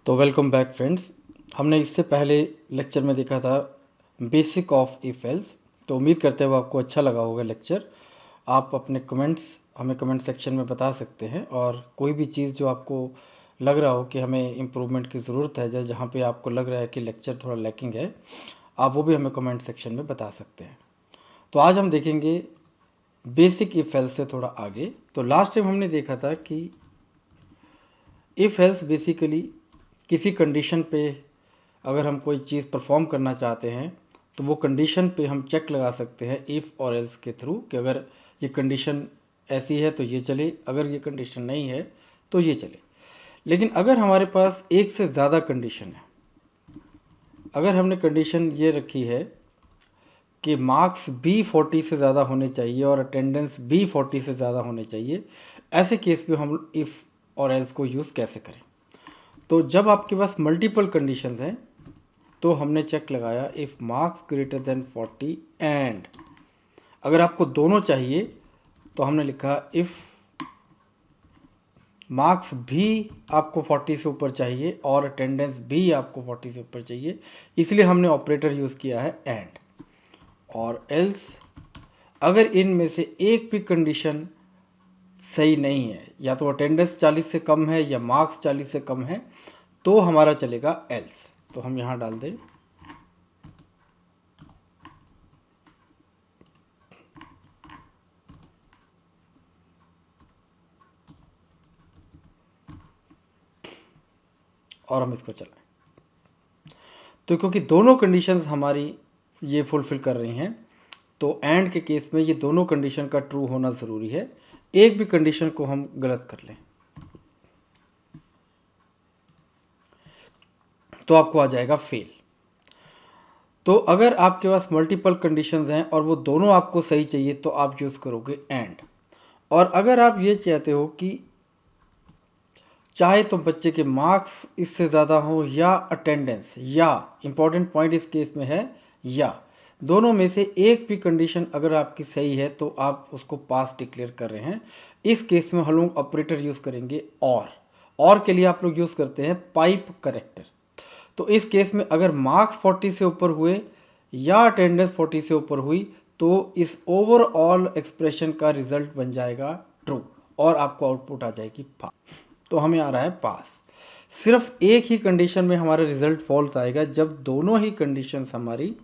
तो welcome back friends. हमने इससे पहले लेक्चर में देखा था बेसिक ऑफ इफ एल्स। तो उम्मीद करते हैं आपको अच्छा लगा होगा लेक्चर। आप अपने कमेंट्स हमें कमेंट सेक्शन में बता सकते हैं, और कोई भी चीज़ जो आपको लग रहा हो कि हमें इम्प्रूवमेंट की ज़रूरत है, जहाँ पे आपको लग रहा है कि लेक्चर थोड़ा लैकिंग है, आप वो भी हमें कमेंट सेक्शन में बता सकते हैं। तो आज हम देखेंगे बेसिक इफ एल्स से थोड़ा आगे। तो लास्ट टाइम हमने देखा था कि इफ एल्स बेसिकली किसी कंडीशन पे अगर हम कोई चीज़ परफॉर्म करना चाहते हैं तो वो कंडीशन पे हम चेक लगा सकते हैं इफ़ और एल्स के थ्रू कि अगर ये कंडीशन ऐसी है तो ये चले, अगर ये कंडीशन नहीं है तो ये चले। लेकिन अगर हमारे पास एक से ज़्यादा कंडीशन है, अगर हमने कंडीशन ये रखी है कि मार्क्स B40 से ज़्यादा होने चाहिए और अटेंडेंस B40 से ज़्यादा होने चाहिए, ऐसे केस पे हम इफ़ और एल्स को यूज़ कैसे करें। तो जब आपके पास मल्टीपल कंडीशंस हैं तो हमने चेक लगाया if marks greater than 40 and अगर आपको दोनों चाहिए तो हमने लिखा इफ़ मार्क्स भी आपको 40 से ऊपर चाहिए और अटेंडेंस भी आपको 40 से ऊपर चाहिए, इसलिए हमने ऑपरेटर यूज़ किया है एंड। और एल्स अगर इनमें से एक भी कंडीशन सही नहीं है, या तो अटेंडेंस 40 से कम है या मार्क्स 40 से कम है, तो हमारा चलेगा एल्स। तो हम यहाँ डाल दें और हम इसको चलाएं। तो क्योंकि दोनों कंडीशंस हमारी ये फुलफ़िल कर रही हैं, तो एंड के केस में ये दोनों कंडीशन का ट्रू होना ज़रूरी है। एक भी कंडीशन को हम गलत कर लें तो आपको आ जाएगा फेल। तो अगर आपके पास मल्टीपल कंडीशंस हैं और वो दोनों आपको सही चाहिए तो आप यूज़ करोगे एंड। और अगर आप ये चाहते हो कि चाहे तो बच्चे के मार्क्स इससे ज़्यादा हो या अटेंडेंस, या इम्पॉर्टेंट पॉइंट इस केस में है या, दोनों में से एक भी कंडीशन अगर आपकी सही है तो आप उसको पास डिक्लेयर कर रहे हैं। इस केस में हम लोग ऑपरेटर यूज़ करेंगे और के लिए आप लोग यूज़ करते हैं पाइप करेक्टर। तो इस केस में अगर मार्क्स 40 से ऊपर हुए या अटेंडेंस 40 से ऊपर हुई तो इस ओवरऑल एक्सप्रेशन का रिजल्ट बन जाएगा ट्रू और आपको आउटपुट आ जाएगी पास। तो हमें आ रहा है पास। सिर्फ एक ही कंडीशन में हमारा रिजल्ट फॉल्स आएगा, जब दोनों ही कंडीशंस हमारी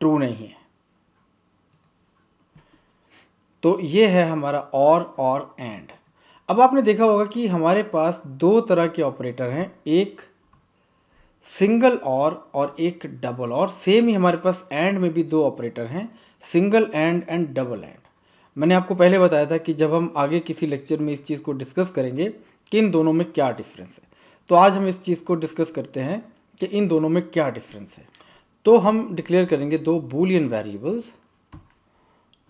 ट्रू नहीं है। तो ये है हमारा और एंड। अब आपने देखा होगा कि हमारे पास दो तरह के ऑपरेटर हैं, एक सिंगल और एक डबल और। सेम ही हमारे पास एंड में भी दो ऑपरेटर हैं, सिंगल एंड डबल एंड। मैंने आपको पहले बताया था कि जब हम आगे किसी लेक्चर में इस चीज़ को डिस्कस करेंगे कि इन दोनों में क्या डिफरेंस है, तो आज हम इस चीज़ को डिस्कस करते हैं कि इन दोनों में क्या डिफरेंस है। तो हम डिक्लेयर करेंगे दो बूलियन वेरिएबल्स,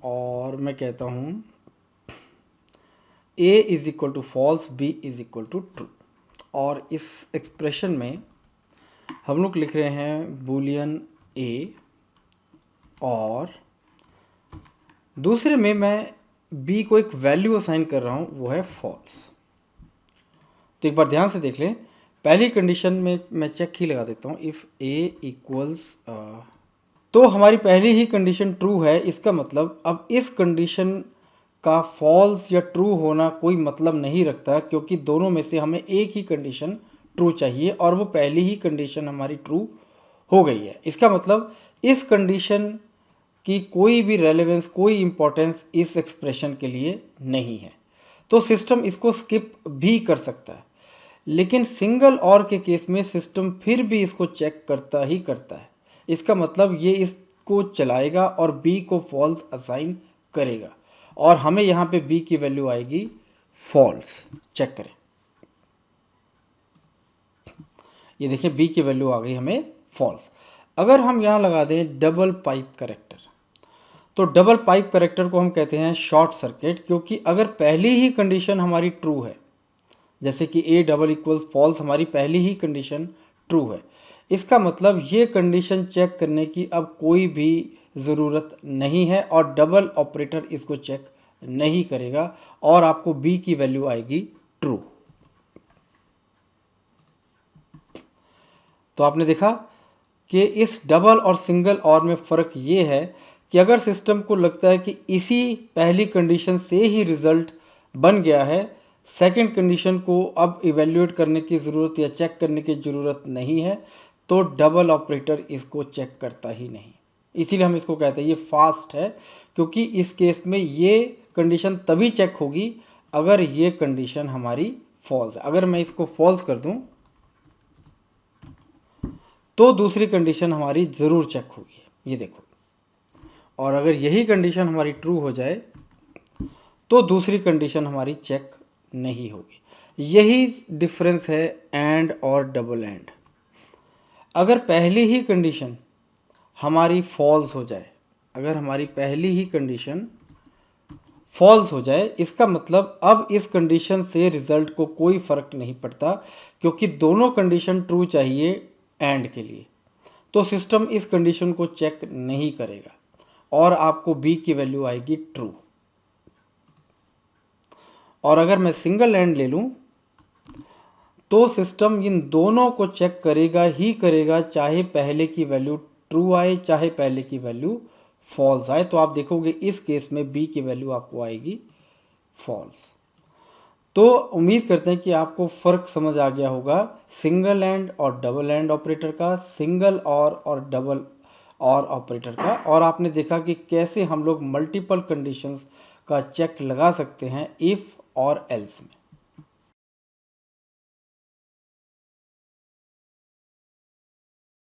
और मैं कहता हूँ a is equal to false, b is equal to true. और इस एक्सप्रेशन में हम लोग लिख रहे हैं बूलियन a, और दूसरे में मैं b को एक वैल्यू असाइन कर रहा हूँ, वो है फॉल्स। तो एक बार ध्यान से देख लें, पहली कंडीशन में मैं चेक ही लगा देता हूँ, इफ़ a इक्वल्स, तो हमारी पहली ही कंडीशन ट्रू है। इसका मतलब अब इस कंडीशन का फॉल्स या ट्रू होना कोई मतलब नहीं रखता, क्योंकि दोनों में से हमें एक ही कंडीशन ट्रू चाहिए और वो पहली ही कंडीशन हमारी ट्रू हो गई है। इसका मतलब इस कंडीशन की कोई भी रेलेवेंस, कोई इंपॉर्टेंस इस एक्सप्रेशन के लिए नहीं है, तो सिस्टम इसको स्किप भी कर सकता है। लेकिन सिंगल और के केस में सिस्टम फिर भी इसको चेक करता ही करता है। इसका मतलब ये इसको चलाएगा और बी को फॉल्स असाइन करेगा, और हमें यहाँ पे बी की वैल्यू आएगी फॉल्स। चेक करें, ये देखिए बी की वैल्यू आ गई हमें फॉल्स। अगर हम यहाँ लगा दें डबल पाइप करेक्टर, तो डबल पाइप करेक्टर को हम कहते हैं शॉर्ट सर्किट, क्योंकि अगर पहली ही कंडीशन हमारी ट्रू है, जैसे कि a डबल इक्वल्स फॉल्स, हमारी पहली ही कंडीशन ट्रू है, इसका मतलब ये कंडीशन चेक करने की अब कोई भी ज़रूरत नहीं है और डबल ऑपरेटर इसको चेक नहीं करेगा और आपको b की वैल्यू आएगी ट्रू। तो आपने देखा कि इस डबल और सिंगल और में फ़र्क ये है कि अगर सिस्टम को लगता है कि इसी पहली कंडीशन से ही रिज़ल्ट बन गया है, सेकंड कंडीशन को अब इवेल्युएट करने की ज़रूरत या चेक करने की ज़रूरत नहीं है, तो डबल ऑपरेटर इसको चेक करता ही नहीं। इसीलिए हम इसको कहते हैं ये फास्ट है, क्योंकि इस केस में ये कंडीशन तभी चेक होगी अगर ये कंडीशन हमारी फॉल्स है। अगर मैं इसको फॉल्स कर दूं तो दूसरी कंडीशन हमारी ज़रूर चेक होगी, ये देखो। और अगर यही कंडीशन हमारी ट्रू हो जाए तो दूसरी कंडीशन हमारी चेक नहीं होगी। यही डिफरेंस है एंड और डबल एंड। अगर पहली ही कंडीशन हमारी फॉल्स हो जाए, अगर हमारी पहली ही कंडीशन फॉल्स हो जाए, इसका मतलब अब इस कंडीशन से रिजल्ट को कोई फर्क नहीं पड़ता, क्योंकि दोनों कंडीशन ट्रू चाहिए एंड के लिए। तो सिस्टम इस कंडीशन को चेक नहीं करेगा और आपको बी की वैल्यू आएगी ट्रू। और अगर मैं सिंगल एंड ले लूं तो सिस्टम इन दोनों को चेक करेगा ही करेगा, चाहे पहले की वैल्यू ट्रू आए चाहे पहले की वैल्यू फॉल्स आए। तो आप देखोगे इस केस में बी की वैल्यू आपको आएगी फॉल्स। तो उम्मीद करते हैं कि आपको फ़र्क समझ आ गया होगा सिंगल एंड और डबल एंड ऑपरेटर का, सिंगल और डबल और ऑपरेटर का। और आपने देखा कि कैसे हम लोग मल्टीपल कंडीशंस का चेक लगा सकते हैं इफ़ और एल्स में।